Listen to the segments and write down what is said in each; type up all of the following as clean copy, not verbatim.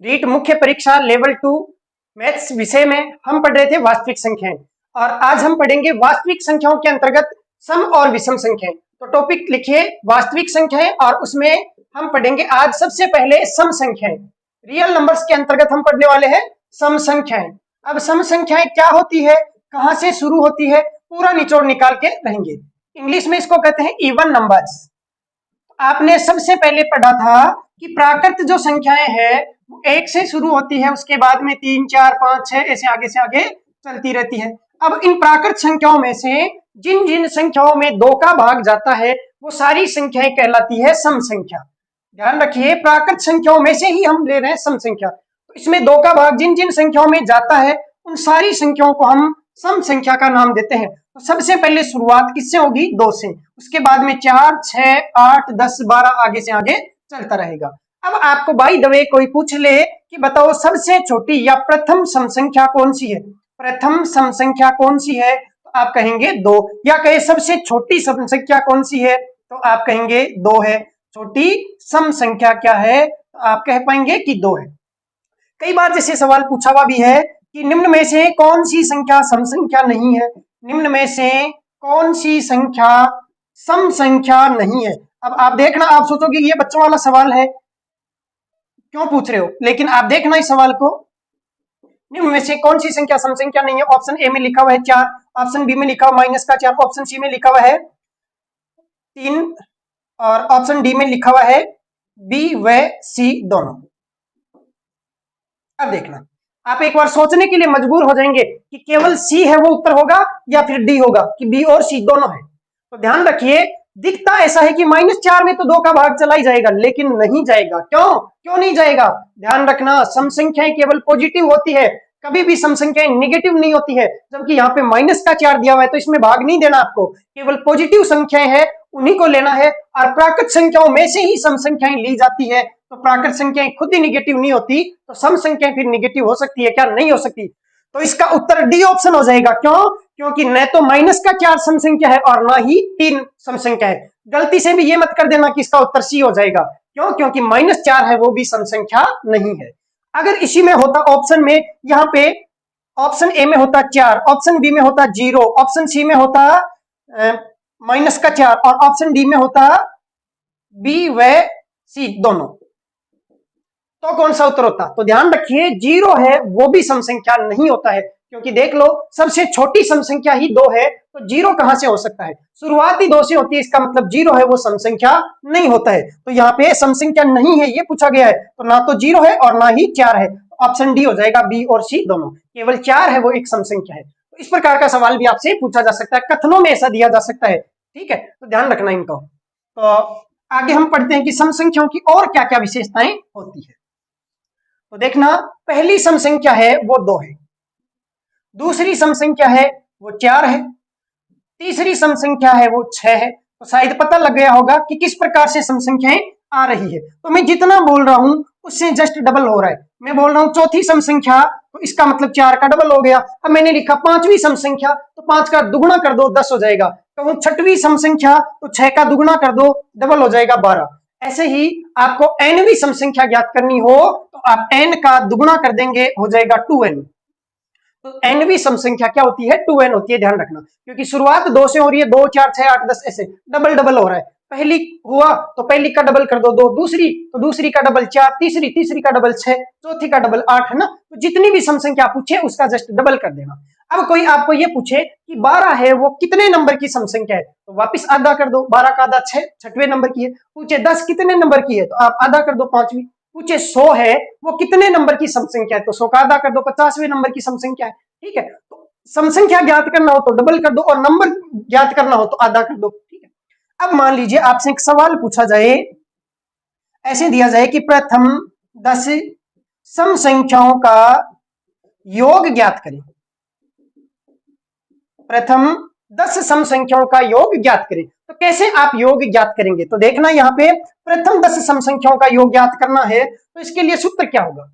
रीट मुख्य परीक्षा level 2 maths विषय में हम पढ़ रहे थे वास्तविक संख्याएं, और आज हम पढ़ेंगे वास्तविक संख्याओं के अंतर्गत सम और विषम संख्याएं। तो टॉपिक लिखिए वास्तविक संख्याएं, और उसमें हम पढ़ेंगे आज सबसे पहले सम संख्याएं। रियल नंबर्स के अंतर्गत हम पढ़ने वाले हैं सम संख्याएं। अब सम संख्याएं क्या होती है, कहां से शुरू होती है, पूरा निचोड़ निकाल के रहेंगे। इंग्लिश में इसको कहते हैं इवन नंबर्स। आपने सबसे पहले पढ़ा था कि प्राकृत जो संख्याएं हैं वो 1 से शुरू होती है, उसके बाद में 3, 4, 5, 6 ऐसे आगे से आगे चलती रहती है। अब इन प्राकृत संख्याओं में से जिन जिन संख्याओं में 2 का भाग जाता है वो सारी संख्याएं कहलाती है सम संख्या। ध्यान रखिए, प्राकृत संख्याओं में से ही हम ले रहे हैं सम संख्या। तो इसमें 2 का भाग जिन जिन संख्याओं में जाता है उन सारी संख्याओं को हम सम संख्या का नाम देते हैं। तो सबसे पहले शुरुआत किससे होगी, 2 से, उसके बाद में 4, 6, 8, 10, 12 आगे से आगे चलता रहेगा। अब आपको बाय द वे कोई पूछ ले कि बताओ सबसे छोटी या प्रथम सम संख्या कौन सी है, प्रथम सम संख्या कौन सी है, तो आप कहेंगे 2। या कहे सबसे छोटी सम संख्या कौन सी है, तो आप कहेंगे 2 है। छोटी सम संख्या क्या है, तो आप कह पाएंगे कि 2 है। कई बार जैसे सवाल पूछा हुआ भी है कि निम्न में से कौन सी संख्या सम संख्या नहीं है, निम्न में से कौन सी संख्या सम संख्या नहीं है। अब आप देखना, आप सोचोगे ये बच्चों वाला सवाल है, क्यों पूछ रहे हो, लेकिन आप देखना इस सवाल को, निम्न में से कौन सी संख्या सम संख्या नहीं है। ऑप्शन ए में लिखा हुआ है 4, ऑप्शन बी में लिखा हुआ -4, ऑप्शन सी में लिखा हुआ है 3, और ऑप्शन डी में लिखा हुआ है बी व सी दोनों। अब देखना, आप एक बार सोचने के लिए मजबूर हो जाएंगे कि केवल सी है वो उत्तर होगा या फिर डी होगा कि बी और सी दोनों है। तो ध्यान रखिए, दिखता ऐसा है कि -4 में तो 2 का भाग चला ही जाएगा, लेकिन नहीं जाएगा। क्यों नहीं जाएगा, ध्यान रखना, सम संख्याएं केवल पॉजिटिव होती है, कभी भी सम संख्याएं निगेटिव नहीं होती है। जबकि यहाँ पे -4 दिया हुआ है तो इसमें भाग नहीं देना आपको, केवल पॉजिटिव संख्याएं हैं उन्हीं को लेना है। और प्राकृत संख्याओं में से ही सम संख्याएं ली जाती है, तो प्राकृत संख्याएं खुद ही निगेटिव नहीं होती, तो सम संख्याएं फिर निगेटिव हो सकती है क्या, नहीं हो सकती। तो इसका उत्तर डी ऑप्शन हो जाएगा। क्यों, क्योंकि न तो -4 सम संख्या है और ना ही 3 सम संख्या है। गलती से भी ये मत कर देना कि इसका उत्तर सी हो जाएगा। क्यों, क्योंकि -4 है वो भी सम संख्या नहीं है। अगर इसी में होता ऑप्शन में, यहाँ पे ऑप्शन ए में होता 4, ऑप्शन बी में होता 0, ऑप्शन सी में होता -4 और ऑप्शन डी में होता बी व सी दोनों, तो कौन सा उत्तर होता। तो ध्यान रखिए, 0 है वो भी सम संख्या नहीं होता है, क्योंकि देख लो सबसे छोटी सम संख्या ही 2 है, तो 0 कहां से हो सकता है, शुरुआती 2 से होती है, इसका मतलब 0 है वो सम संख्या नहीं होता है। तो यहाँ पे सम संख्या नहीं है ये पूछा गया है, तो ना तो 0 है और ना ही 4 है। ऑप्शन डी हो जाएगा, बी और सी दोनों। केवल 4 है वो एक सम संख्या है। तो इस प्रकार का सवाल भी आपसे पूछा जा सकता है, कथनों में ऐसा दिया जा सकता है। ठीक है, तो ध्यान रखना इनको। तो आगे हम पढ़ते हैं कि सम संख्याओं की और क्या क्या विशेषताएं होती है। तो देखना, पहली सम संख्या है वो 2 है, दूसरी सम संख्या है वो 4 है, तीसरी सम संख्या है वो 6 है। तो शायद पता लग गया होगा कि किस प्रकार से सम संख्याएं आ रही है। तो मैं जितना बोल रहा हूं उससे जस्ट डबल हो रहा है। मैं बोल रहा हूं चौथी सम संख्या, तो इसका मतलब 4 का डबल हो गया। अब मैंने लिखा 5वीं सम संख्या, तो 5 का दुगुना कर दो 10 हो जाएगा। कहूं 6वीं सम संख्या, तो 6 का दुगुना कर दो डबल हो जाएगा 12। ऐसे ही आपको nवीं सम संख्या ज्ञात करनी हो तो आप n का दुगुना कर देंगे, हो जाएगा 2n। तो nवीं सम संख्या क्या होती है, 2n होती है। ध्यान रखना, क्योंकि शुरुआत 2 से हो रही है, 2, 4, 6, 8, 10 ऐसे डबल डबल हो रहा है। पहली हुआ तो पहली का डबल कर दो 2, दूसरी तो दूसरी का डबल 4, तीसरी का डबल 6, चौथी का डबल 8, है ना। तो जितनी भी सम संख्या पूछे उसका जस्ट डबल कर देना। अब कोई आपको ये पूछे कि 12 है वो कितने नंबर की सम संख्या है, तो वापिस आधा कर दो, 12 का आधा 6, 6वें नंबर की है। पूछे 10 कितने नंबर की है, तो आप आधा कर दो 5वीं। पूछे 100 है वो कितने नंबर की सम संख्या है, तो 100 का आधा कर दो, 50वें नंबर की सम संख्या है। ठीक है, तो सम संख्या ज्ञात करना हो तो डबल कर दो और नंबर ज्ञात करना हो तो आधा कर दो। ठीक है, अब मान लीजिए आपसे एक सवाल पूछा जाए, ऐसे दिया जाए कि प्रथम 10 सम संख्याओं का योग ज्ञात करें, प्रथम 10 सम संख्याओं का योग ज्ञात करें। तो कैसे आप योग ज्ञात करेंगे, तो देखना यहाँ पे प्रथम 10 सम संख्याओं का योग ज्ञात करना है, तो इसके लिए सूत्र क्या होगा।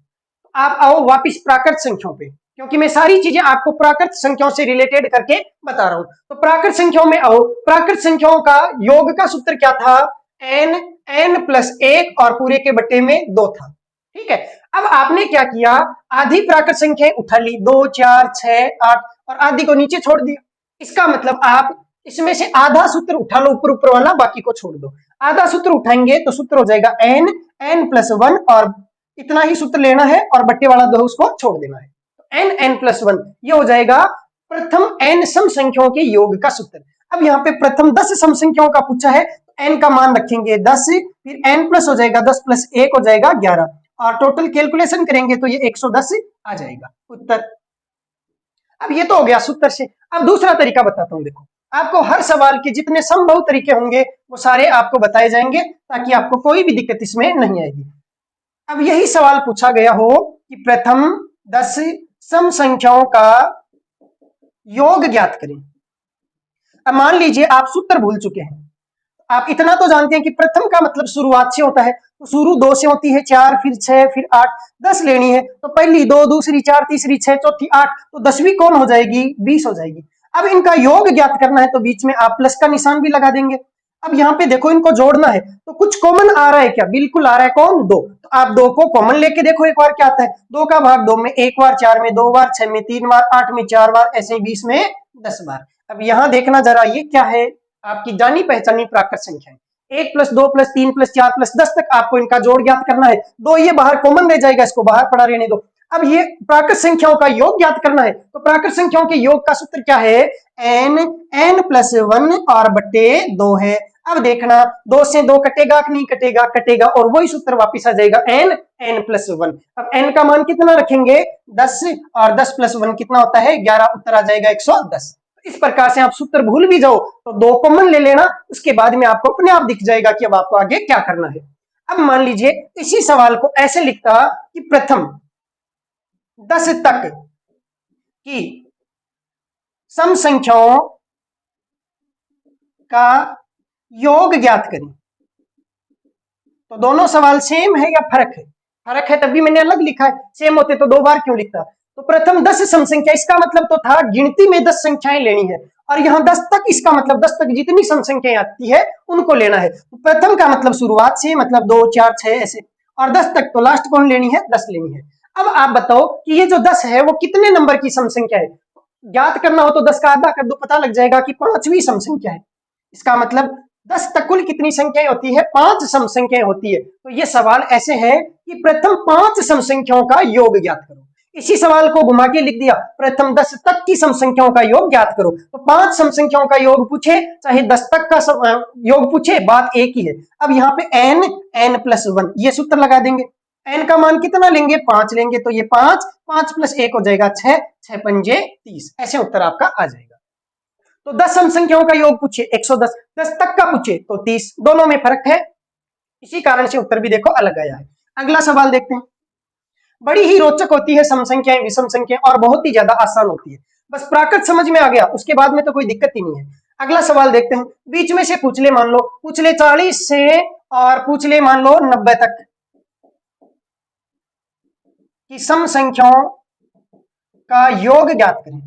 आप आओ वापिस प्राकृत संख्याओं पे, क्योंकि मैं सारी चीजें आपको प्राकृत संख्याओं से रिलेटेड करके बता रहा हूं। तो प्राकृत संख्याओं में आओ, प्राकृत संख्याओं का योग का सूत्र क्या था, n+1 और पूरे के बट्टे में 2 था। ठीक है, अब आपने क्या किया, आधी प्राकृत संख्याएं उठा ली, 2 4 6 8 और आधी को नीचे छोड़ दिया। इसका मतलब आप इसमें से आधा सूत्र उठा लो, ऊपर ऊपर वाला, बाकी को छोड़ दो। आधा सूत्र उठाएंगे तो सूत्र हो जाएगा n+1 और इतना ही सूत्र लेना है और बट्टे वाला दो उसको छोड़ देना है। तो n+1 ये हो जाएगा प्रथम n सम संख्याओं के योग का सूत्र। अब यहाँ पे प्रथम 10 सम संख्याओं का पूछा है, n का मान रखेंगे 10, फिर n प्लस हो जाएगा 10 + 1 हो जाएगा 11 और टोटल कैलकुलेशन करेंगे तो ये 110 आ जाएगा उत्तर। अब ये तो हो गया सूत्र से। अब दूसरा तरीका बताता हूं, देखो आपको हर सवाल के जितने संभव तरीके होंगे वो सारे आपको बताए जाएंगे ताकि आपको कोई भी दिक्कत इसमें नहीं आएगी। अब यही सवाल पूछा गया हो कि प्रथम 10 सम संख्याओं का योग ज्ञात करें। अब मान लीजिए आप सूत्र भूल चुके हैं, आप इतना तो जानते हैं कि प्रथम का मतलब शुरुआत से होता है, तो शुरू 2 से होती है, 4 फिर 6 फिर 8, 10 लेनी है तो पहली 2, दूसरी 4, तीसरी 6, चौथी 8, तो 10वीं कौन हो जाएगी, 20 हो जाएगी। अब इनका योग ज्ञात करना है तो बीच में आप प्लस का निशान भी लगा देंगे। अब यहाँ पे देखो इनको जोड़ना है तो कुछ कॉमन आ रहा है क्या, बिल्कुल आ रहा है, कौन, 2। तो आप 2 को कॉमन लेके देखो एक बार क्या आता है, 2 का भाग 2 में, 1 बार 4 में, 2 बार 6 में, 3 बार 8 में, 4 बार, ऐसे ही 20 में 10 बार। अब यहाँ देखना जरा ये क्या है, आपकी जानी पहचानी प्राकृत संख्या है। 1 + 2 + 3 + 4 + 10 तक आपको इनका जोड़ ज्ञात करना है। 2 ये बाहर कॉमन रह जाएगा, इसको बाहर पड़ा रहने दो। अब ये प्राकृत संख्याओं का योग ज्ञात करना है तो प्राकृत संख्याओं के योग का सूत्र क्या है, n+1 और बट्टे 2 है। अब देखना 2 से 2 कटेगा कि नहीं कटेगा, कटेगा और वही सूत्र वापिस आ जाएगा n+1। अब n का मान कितना रखेंगे, 10 और 10 + 1 कितना होता है, 11, उत्तर आ जाएगा 110। इस प्रकार से आप सूत्र भूल भी जाओ तो 2 कॉमन ले लेना, उसके बाद में आपको अपने आप दिख जाएगा कि अब आपको आगे क्या करना है। अब मान लीजिए इसी सवाल को ऐसे लिखता कि प्रथम 10 तक की सम संख्याओं का योग ज्ञात करें। तो दोनों सवाल सेम है या फर्क है, फर्क है तभी मैंने अलग लिखा है, सेम होते तो 2 बार क्यों लिखता। तो प्रथम 10 सम संख्या, इसका मतलब तो था गिनती में 10 संख्याएं लेनी है और यहाँ 10 तक, इसका मतलब 10 तक जितनी सम संख्याएं आती है उनको लेना है। तो प्रथम का मतलब शुरुआत से, मतलब 2 4 6 ऐसे, और 10 तक तो लास्ट कौन लेनी है, 10 लेनी है। अब आप बताओ कि ये जो 10 है वो कितने नंबर की सम संख्या है, ज्ञात करना हो तो 10 का आधा कर दो, पता लग जाएगा कि 5वीं सम संख्या है। इसका मतलब 10 तक कुल कितनी संख्याएं होती है, 5 सम संख्याएं होती है। तो ये सवाल ऐसे है कि प्रथम 5 सम संख्याओं का योग ज्ञात करो। इसी सवाल को घुमा के लिख दिया, प्रथम 10 तक की सम संख्याओं का योग ज्ञात करो। तो 5 सम संख्याओं का योग पूछे चाहे 10 तक का योग पूछे, बात एक ही है। अब यहाँ पे n+1 ये सूत्र लगा देंगे, n का मान कितना लेंगे, 5 लेंगे, तो ये 5 + 1 हो जाएगा 6, 6 पंजे 30, ऐसे उत्तर आपका आ जाएगा। तो 10 सम संख्याओं का योग पूछे 110, 10 तक का पूछे तो 30, दोनों में फर्क है, इसी कारण से उत्तर भी देखो अलग आया है। अगला सवाल देखते हैं, बड़ी ही रोचक होती है सम संख्याएं, विषम संख्याएं, और बहुत ही ज्यादा आसान होती है। बस प्राकृत समझ में आ गया उसके बाद में तो कोई दिक्कत ही नहीं है। अगला सवाल देखते हैं, बीच में से पूछ ले, मान लो पूछ ले 40 से और पूछ ले मान लो 90 तक कि सम संख्याओं का योग ज्ञात करें।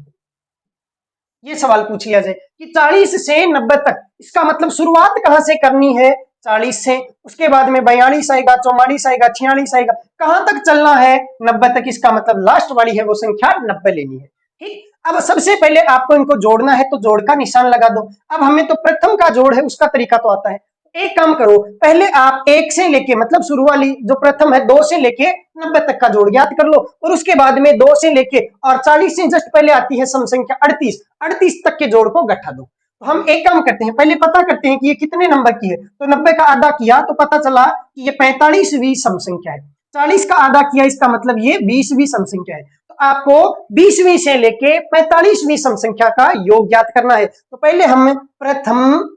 ये सवाल पूछ लिया जाए कि 40 से 90 तक, इसका मतलब शुरुआत कहां से करनी है, 40 से, उसके बाद में 42 आएगा, 44 आएगा, 46 आएगा, कहां तक चलना है, 90 तक। इसका मतलब लास्ट वाली है वो संख्या 90 लेनी है। ठीक, अब सबसे पहले आपको इनको जोड़ना है तो जोड़ का निशान लगा दो। अब हमें तो प्रथम का जोड़ है उसका तरीका तो आता है, एक काम करो, पहले आप 1 से लेके, मतलब शुरू वाली जो प्रथम है 2 से लेके 90 तक का जोड़ ज्ञात कर लो, और उसके बाद में 2 से लेके और 40 से जस्ट पहले आती है सम संख्या 38 तक के जोड़ को गठा दो। तो हम एक काम करते हैं, पहले पता करते हैं कि ये कितने नंबर की है। तो 90 का आधा किया तो पता चला कि ये 45वीं सम संख्या है। 40 का आधा किया, इसका मतलब ये 20वीं सम संख्या है। तो आपको 20वीं से लेके 45वीं सम संख्या का योग ज्ञात करना है। तो पहले हम प्रथम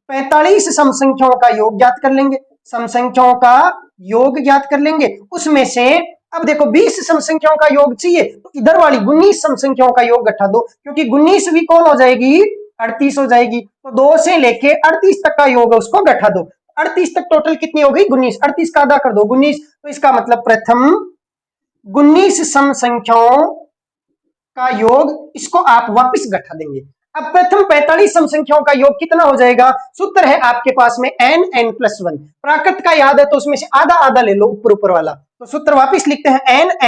45 सम संख्याओं का योग ज्ञात कर लेंगे, सम संख्याओं का योग ज्ञात कर लेंगे। उसमें से अब देखो 20 सम संख्याओं का योग चाहिए तो इधर वाली 19 सम संख्याओं का योग घटा दो, क्योंकि 19वीं कौन हो जाएगी, 38 हो जाएगी। तो 2 से लेके 38 तक का योग है उसको घटा दो, 38 तक टोटल कितनी हो गई, 19, 38 का आधा कर दो 19। तो इसका मतलब प्रथम 19 सम संख्याओं का योग, इसको आप वापस घटा देंगे। अब प्रथम 45 सम संख्याओं का योग कितना हो जाएगा? सूत्र है आपके पास में n+1। प्राकृत का याद है तो उसमें से आधा आधा ले लो, ऊपर ऊपर वाला। तो सूत्र वापिस लिखते हैं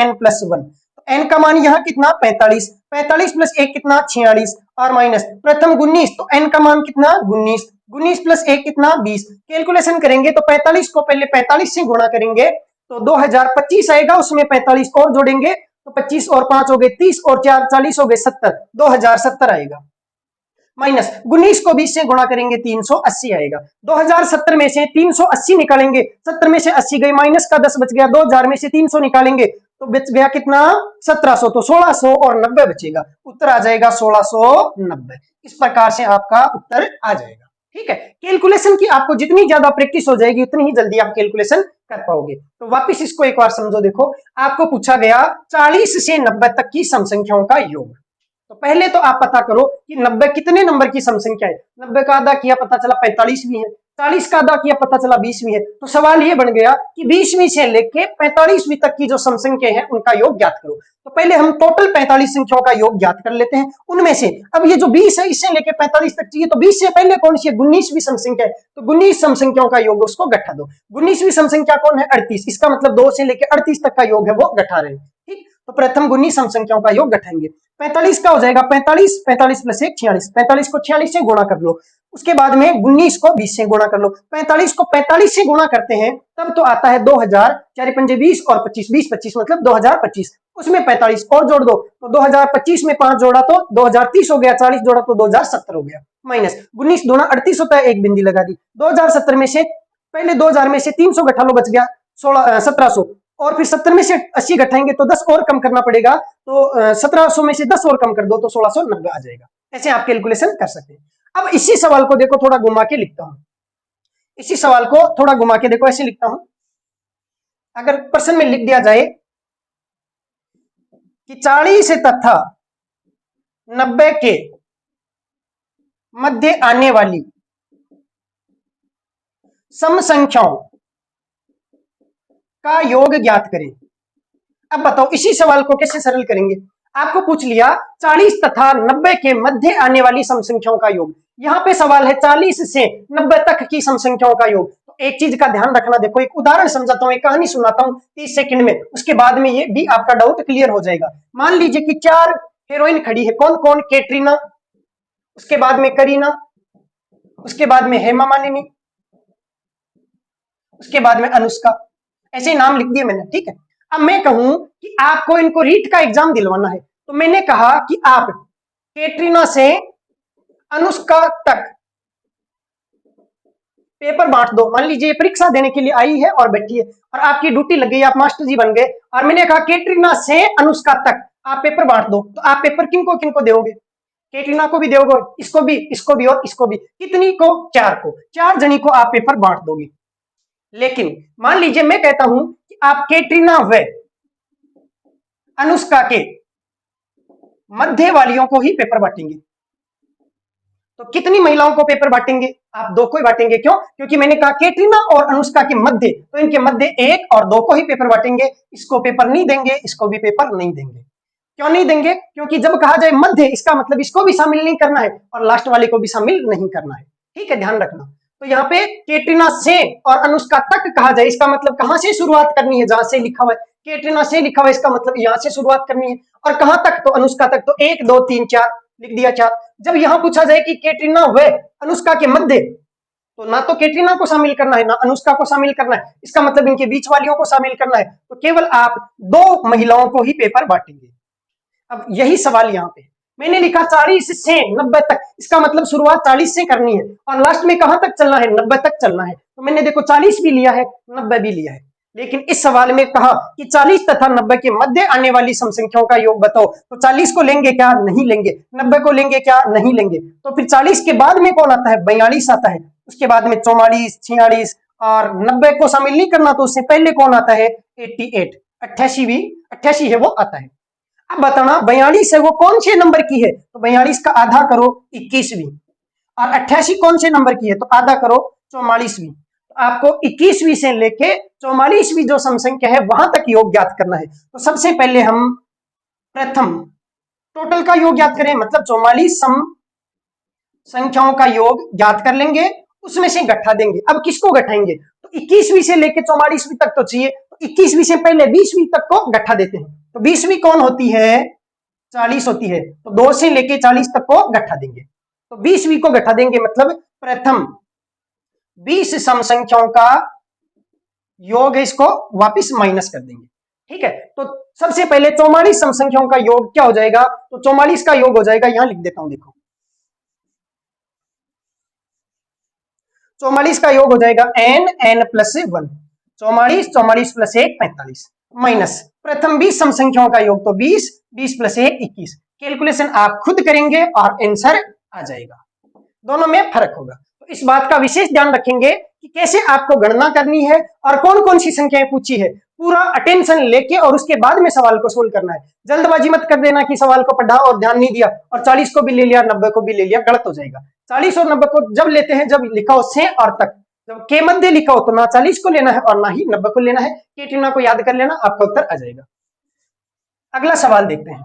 n+1। n का मान यहाँ कितना? 45। 45 + 1 कितना? 46 और माइनस प्रथम 19, तो n का मान कितना? 19। 19 + 1 कितना? 20। कैलकुलेशन करेंगे तो 45 को पहले 45 से गुणा करेंगे तो 2025 आएगा, उसमें 45 और जोड़ेंगे तो 25 और 5 हो गए 30 और 4 40 हो गए 70, 2070 आएगा। माइनस 19 को 20 से गुणा करेंगे 380 आएगा। 2070 में से 380 निकालेंगे, 70 में से 80 गई, माइनस का 10 बच गया। 2000 में से 300 निकालेंगे तो बच गया कितना? 1700, तो 1600 और 90 बचेगा। उत्तर आ जाएगा 1690। इस प्रकार से आपका उत्तर आ जाएगा। ठीक है, कैलकुलेशन की आपको जितनी ज्यादा प्रैक्टिस हो जाएगी उतनी ही जल्दी आप कैलकुलेशन कर पाओगे। तो वापिस इसको एक बार समझो। देखो, आपको पूछा गया 40 से 90 तक की सम संख्याओं का योग। तो पहले तो आप पता करो कि 90 कितने नंबर की सम संख्या है। 90 का आधा किया पता चला 45वीं है, 40 का आधा किया पता चला 20वीं है। तो सवाल ये बन गया कि 20वीं से लेके 45वीं तक की जो सम संख्या है उनका योग ज्ञात करो। तो पहले हम टोटल 45 संख्याओं का योग ज्ञात कर लेते हैं। उनमें से अब ये जो 20 है इससे लेके 45 तक चाहिए, तो 20 से पहले कौन सी है? 19वीं सम संख्या है, तो 19 सम संख्याओं का योग उसको गठा दो। 19वीं सम संख्या कौन है? 38। इसका मतलब 2 से लेके 38 तक का योग है वो गठा रहे हैं। ठीक, तो प्रथम 19 सम संख्याओं का योग गठाएंगे। 45 का हो जाएगा 45, 45 + 1 46, 45 को 46 से गुणा कर लो। उसके बाद में 19 को 20 से गुणा कर लो। 45 को 45 से गुणा करते हैं तब तो आता है 2000, 4 पंजे 20 और 25, 20 25 मतलब 2025। उसमें 45 और जोड़ दो तो 2025 में 5 जोड़ा तो 2030 हो गया, 40 जोड़ा तो 2070 हो गया। माइनस 19 दूना 38 होता है, एक बिंदी लगा दी। 2070 में से पहले 2000 में से 300 घटा लो, बच गया 1700, और फिर 70 में से 80 घटाएंगे तो 10 और कम करना पड़ेगा, तो 1700 में से 10 और कम कर दो तो 1690 आ जाएगा। ऐसे आप कैलकुलेशन कर सकते हैं। अब इसी सवाल को देखो, थोड़ा घुमा के लिखता हूं। इसी सवाल को थोड़ा घुमा के देखो, ऐसे लिखता हूं। अगर प्रश्न में लिख दिया जाए कि 40 तथा 90 के मध्य आने वाली सम संख्याओं का योग ज्ञात करें। अब बताओ इसी सवाल को कैसे सरल करेंगे। आपको पूछ लिया 40 तथा 90 के मध्य आने वाली सम संख्याओं का योग। यहां पे सवाल है 40 से 90 तक की सम संख्याओं का योग। तो एक चीज का ध्यान रखना, देखो एक उदाहरण समझाता हूं, एक कहानी सुनाता हूं 30 सेकंड में, उसके बाद में ये भी आपका डाउट क्लियर हो जाएगा। मान लीजिए कि 4 हीरोइन खड़ी है। कौन कौन? कैटरीना, उसके बाद में करीना, उसके बाद में हेमा मालिनी, उसके बाद में अनुष्का। ऐसे नाम लिख दिए मैंने। ठीक है, अब मैं कहूं कि आपको इनको रीट का एग्जाम दिलवाना है, तो मैंने कहा कि आप कैटरीना से अनुष्का तक पेपर बांट दो। मान लीजिए परीक्षा देने के लिए आई है और बैठी है और आपकी ड्यूटी लग गई, आप मास्टर जी बन गए, और मैंने कहा कैटरीना से अनुष्का तक आप पेपर बांट दो। तो आप पेपर किनको किनको दोगे? कैटरीना को भी दोगे, इसको भी, इसको भी और इसको भी। कितनी को? 4 को। 4 जनी को आप पेपर बांट दोगे। लेकिन मान लीजिए मैं कहता हूं कि आप कैटरीना व अनुष्का के मध्य वालियों को ही पेपर बांटेंगे, तो कितनी महिलाओं को पेपर बांटेंगे? आप 2 को ही बांटेंगे। क्यों? क्योंकि मैंने कहा कैटरीना और अनुष्का के मध्य, तो इनके मध्य 1 और 2 को ही पेपर बांटेंगे। इसको पेपर नहीं देंगे, इसको भी पेपर नहीं देंगे। क्यों नहीं देंगे? क्योंकि जब कहा जाए मध्य, इसका मतलब इसको भी शामिल नहीं करना है और लास्ट वाले को भी शामिल नहीं करना है। ठीक है, ध्यान रखना। तो यहाँ पे कैटरीना से और अनुष्का तक कहा जाए, इसका मतलब कहां से शुरुआत करनी है? जहां से लिखा हुआ है कैटरीना से लिखा हुआ है, इसका मतलब यहां से शुरुआत करनी है। और कहां तक? तो अनुष्का तक। तो 1 2 3 4 लिख दिया 4। जब यहां पूछा जाए कि कैटरीना व अनुष्का के मध्य, तो ना तो कैटरीना को शामिल करना है ना अनुष्का को शामिल करना है, इसका मतलब इनके बीच वालियों को शामिल करना है। तो केवल आप 2 महिलाओं को ही पेपर बांटेंगे। अब यही सवाल यहाँ पे मैंने लिखा 40 से 90 तक, इसका मतलब शुरुआत 40 से करनी है और लास्ट में कहां तक चलना है? 90 तक चलना है। तो मैंने देखो 40 भी लिया है, 90 भी लिया है। लेकिन इस सवाल में कहा कि 40 तथा 90 के मध्य आने वाली सम संख्याओं का योग बताओ, तो 40 को लेंगे क्या? नहीं लेंगे। 90 को लेंगे क्या? नहीं लेंगे। तो फिर 40 के बाद में कौन आता है? 42 आता है। उसके बाद में 44, 46 और 90 को शामिल नहीं करना, तो उससे पहले कौन आता है? 88, 88 है वो आता है। अब बताना 42 है वो कौन से नंबर की है? तो 42 का आधा करो 21वीं, और 88 कौन से नंबर की है? तो आधा करो 44वीं। तो आपको 21वीं से लेके 44वीं जो सम संख्या है वहां तक योग ज्ञात करना है। तो सबसे पहले हम प्रथम टोटल का योग ज्ञात करें, मतलब 44 सम संख्याओं का योग ज्ञात कर लेंगे, उसमें से गठा देंगे। अब किसको गठाएंगे, तो 21वीं से लेके 44वीं तक तो चाहिए, तो 21वीं से पहले 20वीं तक को गठा देते हैं। तो 20वीं कौन होती है, 40 होती है, तो 2 से लेके 40 तक को गठा देंगे। तो 20वीं को गठा देंगे, मतलब प्रथम 20 सम संख्याओं का योग है, इसको वापस माइनस कर देंगे। ठीक है, तो सबसे पहले 44 सम संख्याओं का योग क्या हो जाएगा, तो 44 का योग हो जाएगा, यहां लिख देता हूं, देखो 44 का योग हो जाएगा n प्लस 1, 44 44 प्लस 1 45 माइनस प्रथम 20 सम संख्याओं का योग, तो 20 20 प्लस 1 21। कैलकुलेशन आप खुद करेंगे और आंसर आ जाएगा, दोनों में फर्क होगा। तो इस बात का विशेष ध्यान रखेंगे कि कैसे आपको गणना करनी है और कौन कौन सी संख्याएं पूछी है, पूरा अटेंशन लेके और उसके बाद में सवाल को सोल्व करना है। जल्दबाजी मत कर देना कि सवाल को पढ़ा और ध्यान नहीं दिया और 40 को भी ले लिया 90 को भी ले लिया, गलत हो जाएगा। 40 और 90 को जब लेते हैं जब लिखा हो से और तक, जब के मध्य लिखा हो तो ना 40 को लेना है और ना ही 90 को लेना है। केटिना को याद कर लेना, आपका उत्तर आ जाएगा। अगला सवाल देखते हैं।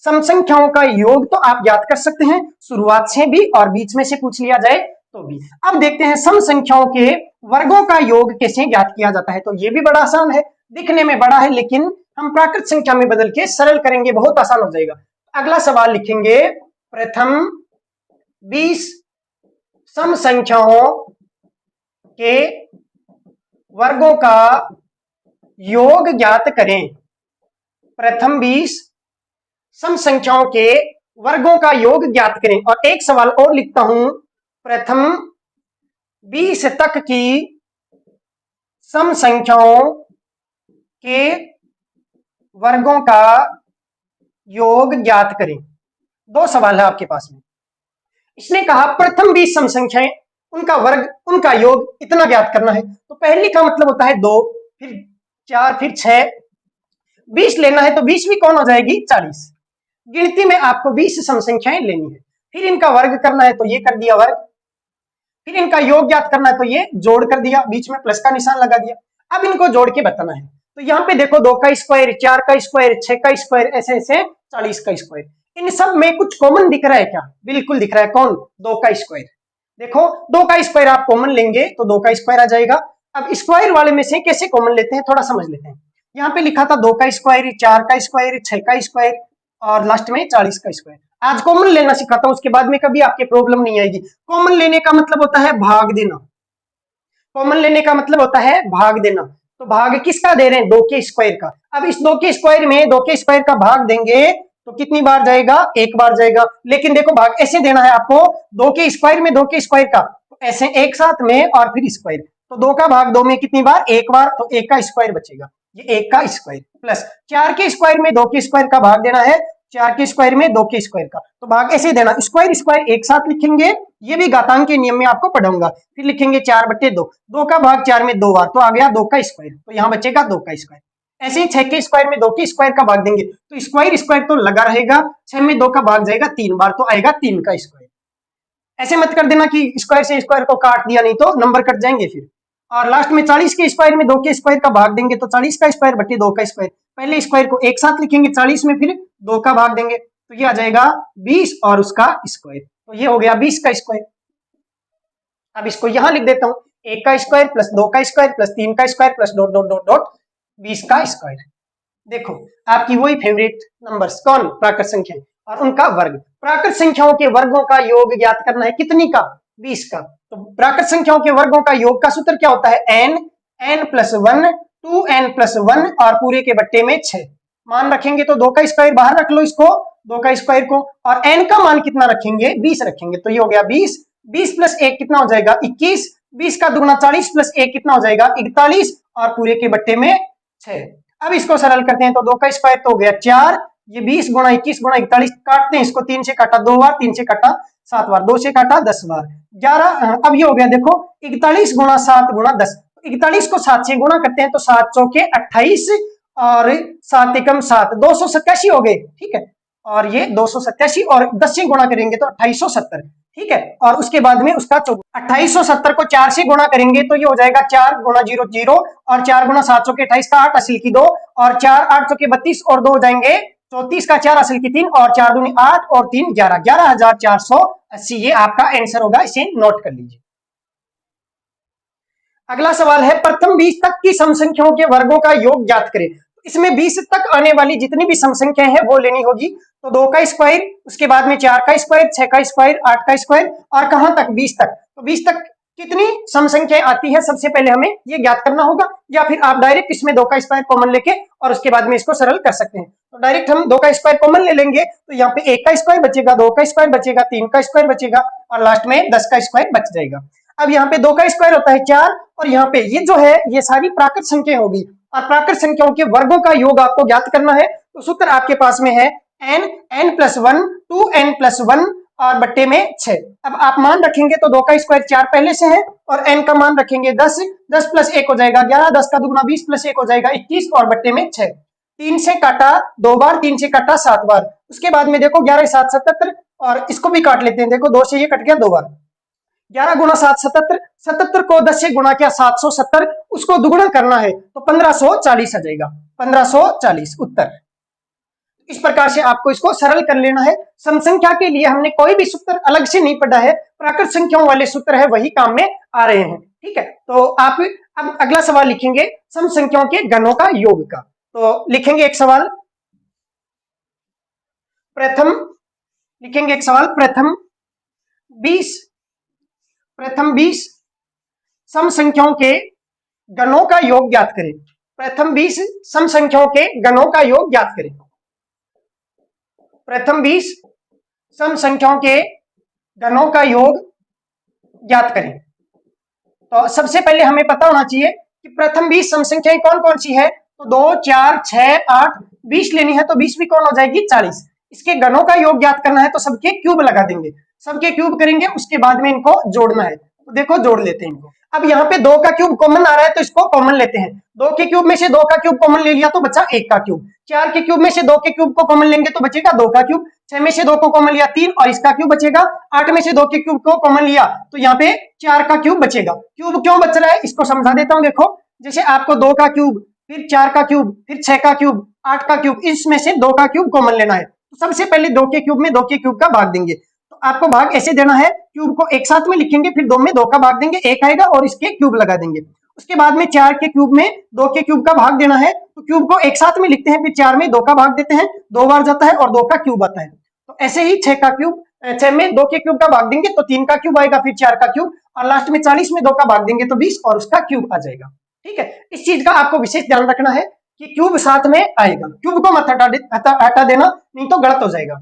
सम संख्याओं का योग तो आप याद कर सकते हैं, शुरुआत से भी और बीच में से पूछ लिया जाए तो भी। अब देखते हैं सम संख्याओं के वर्गों का योग कैसे ज्ञात किया जाता है। तो ये भी बड़ा आसान है, दिखने में बड़ा है, लेकिन हम प्राकृत संख्या में बदल के सरल करेंगे, बहुत आसान हो जाएगा। अगला सवाल लिखेंगे, प्रथम 20 सम संख्याओं के वर्गों का योग ज्ञात करें। प्रथम 20 सम संख्याओं के वर्गों का योग ज्ञात करें। और एक सवाल और लिखता हूं, प्रथम 20 तक की सम संख्याओं के वर्गों का योग ज्ञात करें। दो सवाल है आपके पास में। इसने कहा प्रथम 20 सम संख्याएं, उनका वर्ग उनका योग इतना ज्ञात करना है। तो पहली का मतलब होता है 2, फिर 4, फिर 6, 20 लेना है तो 20वीं कौन हो जाएगी 40। गिनती में आपको 20 सम संख्याएं लेनी है, फिर इनका वर्ग करना है तो ये कर दिया वर्ग, फिर इनका योग ज्ञात करना है तो ये जोड़ कर दिया, बीच में प्लस का निशान लगा दिया। अब इनको जोड़ के बताना है। तो यहाँ पे देखो 2 का स्क्वायर, 4 का स्क्वायर, 6 का स्क्वायर, ऐसे ऐसे 40 का स्क्वायर। इन सब में कुछ कॉमन दिख रहा है क्या, बिल्कुल दिख रहा है, कौन, 2 का स्क्वायर। देखो 2 का स्क्वायर आप कॉमन लेंगे तो 2 का स्क्वायर आ जाएगा। अब स्क्वायर वाले में से कैसे कॉमन लेते हैं थोड़ा समझ लेते हैं। यहाँ पे लिखा था 2 का स्क्वायर, 4 का स्क्वायर, 6 का स्क्वायर और लास्ट में 40 का स्क्वायर। आज कॉमन लेना सिखाता हूं, उसके बाद में कभी आपके प्रॉब्लम नहीं आएगी। कॉमन लेने का मतलब होता है भाग देना, कॉमन लेने का मतलब होता है भाग देना। तो भाग किसका दे रहे हैं, 2 के स्क्वायर का। अब इस 2 के स्क्वायर में 2 के स्क्वायर का भाग देंगे तो कितनी बार जाएगा, एक बार जाएगा। लेकिन देखो भाग ऐसे देना है आपको, 2 के स्क्वायर में 2 के स्क्वायर का, तो ऐसे एक साथ में और फिर स्क्वायर। तो 2 का भाग 2 में कितनी बार, एक बार, तो 1 का स्क्वायर बचेगा, ये 1 का स्क्वायर। प्लस 4 के स्क्वायर में 2 के स्क्वायर का भाग देना है, 4 के स्क्वायर में 2 के स्क्वायर का, तो भाग ऐसे देना, स्क्वायर स्क्वायर एक साथ लिखेंगे, ये भी घातांक के नियम में आपको पढ़ाऊंगा। फिर लिखेंगे 4/2, 2 का भाग 4 में 2 बार, तो आ गया 2 का स्क्वायर, तो यहाँ बचेगा 2 का स्क्वायर। ऐसे ही 6 के स्क्वायर में 2 के स्क्वायर का भाग देंगे तो स्क्वायर स्क्वायर तो लगा रहेगा, 6 में 2 का भाग जाएगा 3 बार, तो आएगा 3 का स्क्वायर। ऐसे मत कर देना कि स्क्वायर से स्क्वायर को काट दिया, नहीं तो नंबर कट जाएंगे फिर। और लास्ट में 40 के स्क्वायर में 2 के स्क्वायर का भाग देंगे तो 40 का स्क्वायर बटे 2 का स्क्वायर। पहले स्क्वायर को एक साथ लिखेंगे 40 में, फिर 2 का भाग देंगे तो ये आ जाएगा 20 और उसका स्क्वायर, तो ये हो गया 20 का स्क्वायर। अब इसको यहां लिख देता हूं, 1 का स्क्वायर प्लस 2 का स्क्वायर प्लस 3 का square plus dot dot dot dot 20 का स्क्वायर। देखो आपकी वही फेवरेट नंबर्स, कौन, प्राकृत संख्या और उनका वर्ग। प्राकृत संख्याओं के वर्गों का योग ज्ञात करना है, कितनी का, 20 का। तो प्राकृत संख्याओं के वर्गों का योग का सूत्र क्या होता है, n प्लस 1, 2n प्लस 1 और पूरे के बट्टे में 6 मान रखेंगे। तो 2 का स्क्वायर बाहर रख लो इसको, 2 का स्क्वायर को, और n का मान कितना रखेंगे, 20 रखेंगे, तो ये हो गया 20। 20 प्लस 1 कितना हो जाएगा 21, 20 का दुगुना 40 प्लस 1 कितना हो जाएगा 41 और पूरे के बट्टे में 6। अब इसको सरल करते हैं तो 2 का स्क्वायर तो हो गया 4, ये 20 गुणा 21 गुणा 41 काटते हैं, इसको 3 से काटा 2 बार, 3 से काटा 7 बार, 2 से काटा 10 बार, 11। अब ये हो गया देखो 41 गुणा 7 गुणा 10, 41 को 7 से गुणा करते हैं तो 7 चौके 28 और 7 एकम 7, 287 हो गए, ठीक है। और ये 287 और 10 से गुणा करेंगे तो 2870, ठीक है। और उसके बाद में उसका 2870 को 4 से गुणा करेंगे तो ये हो जाएगा 4 गुणा 0 0 और 4 गुणा 7 चौके 28 का 8 80 की 2 और 4 8 चौके 32 और 2 हो जाएंगे 34 का 4 असल की 3 और 4 दूनी 8 और 3 11, 11,480 ये आपका आंसर होगा, इसे नोट कर लीजिए। अगला सवाल है प्रथम 20 तक की सम संख्याओं के वर्गों का योग ज्ञात करें। इसमें 20 तक आने वाली जितनी भी सम संख्याएं हैं वो लेनी होगी। तो 2 का स्क्वायर, उसके बाद में 4 का स्क्वायर, 6 का स्क्वायर, 8 का स्क्वायर और कहां तक 20 तक। तो 20 तक कितनी सम संख्याएं आती है सबसे पहले हमें ये ज्ञात करना होगा, या फिर आप डायरेक्ट इसमें 2 का स्क्वायर कॉमन लेके और उसके बाद में इसको सरल कर सकते हैं। तो डायरेक्ट हम 2 का स्क्वायर कॉमन ले लेंगे तो यहाँ पे 1 का स्क्वायर बचेगा, 2 का स्क्वायर बचेगा, 3 का स्क्वायर बचेगा और लास्ट में 10 का स्क्वायर बच जाएगा। अब यहाँ पे 2 का स्क्वायर होता है 4 और यहाँ पे ये जो है ये सारी प्राकृत संख्या होगी और प्राकृत संख्याओं के वर्गों का योग आपको ज्ञात करना है। तो सूत्र आपके पास में है n+1 2n+1 और बट्टे में 6। अब आप मान रखेंगे तो 2 का स्क्वायर 4 पहले से है और n का मान रखेंगे 10, 10 + 1 हो जाएगा 11, 10 का दुगुना 20 + 1 हो जाएगा 21 और बट्टे में 6। 3 से काटा 2 बार, 3 से काटा 7 बार, उसके बाद में देखो 11 7 77 और इसको भी काट लेते हैं। देखो 2 से ये कट गया 2 बार, 11 गुणा 7 77, 77 को 10 से गुणा किया 770, उसको दुगुना करना है तो 1540 आ जाएगा, 1540 उत्तर। इस प्रकार से आपको इसको सरल कर लेना है। सम संख्या के लिए हमने कोई भी सूत्र अलग से नहीं पढ़ा है, प्राकृत संख्याओं वाले सूत्र है वही काम में आ रहे हैं। ठीक है, तो आप अब अगला सवाल लिखेंगे सम संख्याओं के घनों का योग का। तो लिखेंगे एक सवाल, प्रथम लिखेंगे एक सवाल, प्रथम 20 सम संख्याओं के घनों का योग ज्ञात करें। प्रथम 20 सम संख्याओं के घनों का योग ज्ञात करें। प्रथम 20 सम संख्याओं के घनों का योग ज्ञात करें। तो सबसे पहले हमें पता होना चाहिए कि प्रथम 20 सम संख्याएं कौन कौन सी है। तो 2 4 6 8 20 लेनी है तो 20 भी कौन हो जाएगी 40। इसके घनों का योग ज्ञात करना है तो सबके क्यूब लगा देंगे, सबके क्यूब करेंगे, उसके बाद में इनको जोड़ना है। तो देखो जोड़ लेते हैं इनको। अब यहाँ पे 2 का क्यूब कॉमन आ रहा है तो इसको कॉमन लेते हैं। 2 के क्यूब में से 2 का क्यूब कॉमन ले लिया तो बचा 1 का क्यूब। 4 के क्यूब में से 2 के क्यूब को कॉमन लेंगे तो बचेगा 2 का क्यूब। 6 में से 2 को कॉमन लिया 3 और इसका क्यूब बचेगा। 8 में से 2 के क्यूब को कॉमन लिया तो यहाँ पे 4 का क्यूब बचेगा। क्यूब क्यों बच रहा है इसको समझा देता हूँ। देखो जैसे आपको 2 का क्यूब, फिर 4 का क्यूब, फिर 6 का क्यूब, 8 का क्यूब, इसमें से 2 का क्यूब कॉमन लेना है। तो सबसे पहले 2 के क्यूब में 2 के क्यूब का भाग देंगे। तो आपको भाग ऐसे देना है, क्यूब को एक साथ में लिखेंगे, फिर 2 में 2 का भाग देंगे, 1 आएगा और इसके क्यूब लगा देंगे। उसके बाद में 4 के क्यूब में 2 के क्यूब का भाग देना है, तो क्यूब को एक साथ में लिखते हैं, फिर 4 में 2 का भाग देते हैं, 2 बार जाता है और 2 का क्यूब आता है। तो ऐसे ही 6 का क्यूब, 6 में 2 के क्यूब का भाग देंगे तो 3 का क्यूब आएगा, फिर 4 का क्यूब और लास्ट में 40 में 2 का भाग देंगे तो 20 और उसका क्यूब आ जाएगा। ठीक है, इस चीज का आपको विशेष ध्यान रखना है कि क्यूब साथ में आएगा, क्यूब को मत हटा देना नहीं तो गलत हो जाएगा।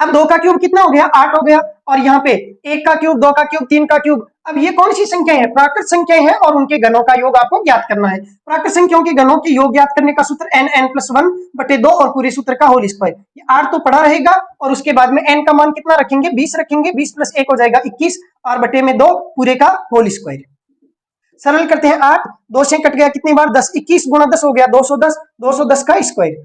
अब 2 का क्यूब कितना हो गया 8 हो गया और यहाँ पे 1 का क्यूब, 2 का क्यूब, 3 का क्यूब। अब ये कौन सी संख्याएं हैं, प्राकृत संख्याएं हैं और उनके घनों का योग आपको ज्ञात करना है। प्राकृत संख्याओं के घनों के योग ज्ञात करने का सूत्र n+1/2 और पूरे सूत्र का होल स्क्वायर। ये 8 तो पड़ा रहेगा और उसके बाद में n का मान कितना रखेंगे 20 रखेंगे, 20 + 1 हो जाएगा 21 और बटे में 2 पूरे का होल स्क्वायर। सरल करते हैं 8, 2 से कट गया कितनी बार 10, 21 गुणा 10 हो गया 210, 210 का स्क्वायर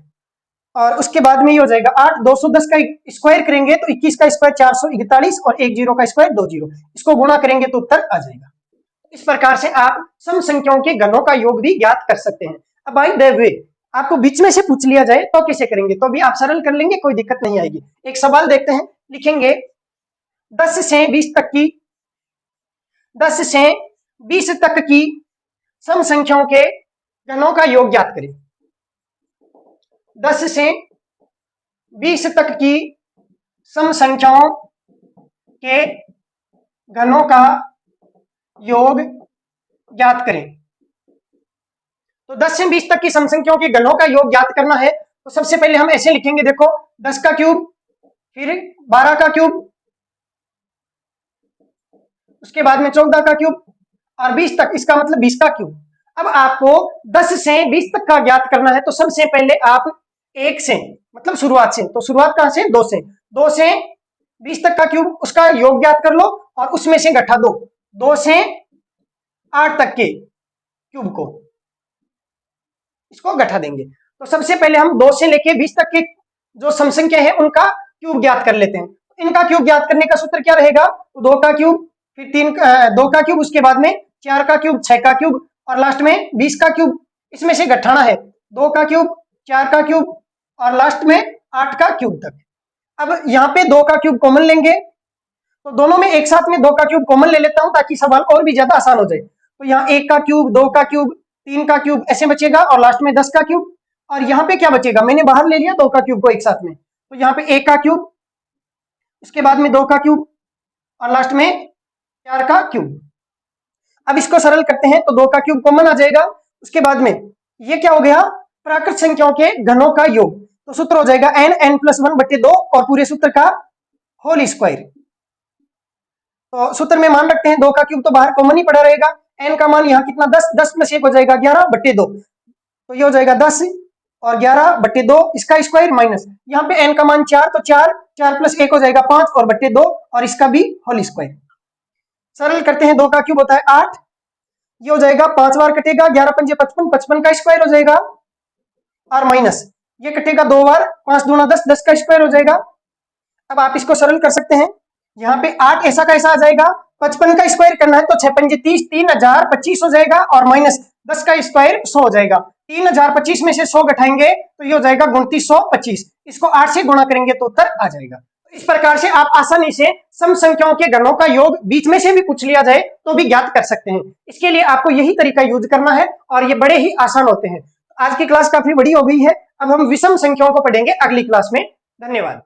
और उसके बाद में ये हो जाएगा 8, 210 का स्क्वायर करेंगे तो 21 का स्क्वायर 441 और 1 0 का स्क्वायर 2 0, इसको गुणा करेंगे तो उत्तर आ जाएगा। इस प्रकार से आप सम संख्याओं के घनों का योग भी ज्ञात कर सकते हैं। अब बाय द वे आपको बीच में से पूछ लिया जाए तो कैसे करेंगे, तो भी आप सरल कर लेंगे, कोई दिक्कत नहीं आएगी। एक सवाल देखते हैं, लिखेंगे 10 से 20 तक की सम संख्याओं के घनों का योग ज्ञात करें। 10 से 20 तक की सम संख्याओं के घनों का योग ज्ञात करें। तो 10 से 20 तक की सम संख्याओं के घनों का योग ज्ञात करना है तो सबसे पहले हम ऐसे लिखेंगे, देखो 10 का क्यूब, फिर 12 का क्यूब, उसके बाद में 14 का क्यूब और 20 तक, इसका मतलब 20 का क्यूब। अब आपको 10 से 20 तक का ज्ञात करना है तो सबसे पहले आप 1 से मतलब शुरुआत से, तो शुरुआत कहां से 2 से, 2 से 20 तक का क्यूब उसका योग ज्ञात कर लो और उसमें से घटा दो 2 से 8 तक के क्यूब को, इसको घटा देंगे। तो सबसे पहले हम 2 से लेके 20 तक के जो सम संख्या है उनका क्यूब ज्ञात कर लेते हैं। इनका क्यूब ज्ञात करने का सूत्र क्या रहेगा, तो 2 का क्यूब, फिर 2 का क्यूब, उसके बाद में 4 का क्यूब, 6 का क्यूब और लास्ट में 20 का क्यूब। इसमें से घटाना है 2 का क्यूब, 4 का क्यूब और लास्ट में 8 का क्यूब तक। अब यहाँ पे 2 का क्यूब कॉमन लेंगे, तो दोनों में एक साथ में 2 का क्यूब कॉमन ले लेता हूं ताकि सवाल और भी ज्यादा आसान हो जाए। तो यहाँ 1 का क्यूब, 2 का क्यूब, 3 का क्यूब ऐसे बचेगा और लास्ट में 10 का क्यूब। और यहाँ पे क्या बचेगा, मैंने बाहर ले लिया 2 का क्यूब को एक साथ में, तो यहाँ पे 1 का क्यूब, उसके बाद में 2 का क्यूब और लास्ट में 4 का क्यूब। अब इसको सरल करते हैं तो 2 का क्यूब कॉमन आ जाएगा। उसके बाद में ये क्या हो गया, प्राकृत संख्याओं के घनों का योग। तो सूत्र हो जाएगा n+1/2 और पूरे सूत्र का होल स्क्वायर। तो सूत्र में मान रखते हैं 2 का क्यूब तो बाहर कॉमन ही पड़ा रहेगा। n का मान यहाँ कितना 10, 10 में से 1 हो जाएगा 11/2, तो ये हो जाएगा 10 और 11/2 इसका स्क्वायर माइनस यहाँ पे n का मान 4, तो 4 + 1 हो जाएगा 5 और बट्टे 2 और इसका भी होल स्क्वायर। सरल करते हैं, 2 का क्यूब होता है 8, ये हो जाएगा 5 बार कटेगा, 11 पंजे 55, 55 का स्क्वायर हो जाएगा और माइनस ये कटेगा 2 बार, 5 दूना 10, 10 का स्क्वायर हो जाएगा। अब आप इसको सरल कर सकते हैं, यहाँ पे 8 ऐसा का ऐसा आ जाएगा, 55 का स्क्वायर करना है तो 6 पंजे 30, 3025 हो जाएगा और माइनस 10 का स्क्वायर 100 हो जाएगा। 3025 में से 100 घटाएंगे तो ये हो जाएगा 2925, इसको 8 से गुणा करेंगे तो उत्तर आ जाएगा। इस प्रकार से आप आसानी से सम संख्याओं के घनों का योग बीच में से भी पूछ लिया जाए तो भी ज्ञात कर सकते हैं। इसके लिए आपको यही तरीका यूज करना है और ये बड़े ही आसान होते हैं। आज की क्लास काफी बड़ी हो गई है, अब हम विषम संख्याओं को पढ़ेंगे अगली क्लास में। धन्यवाद।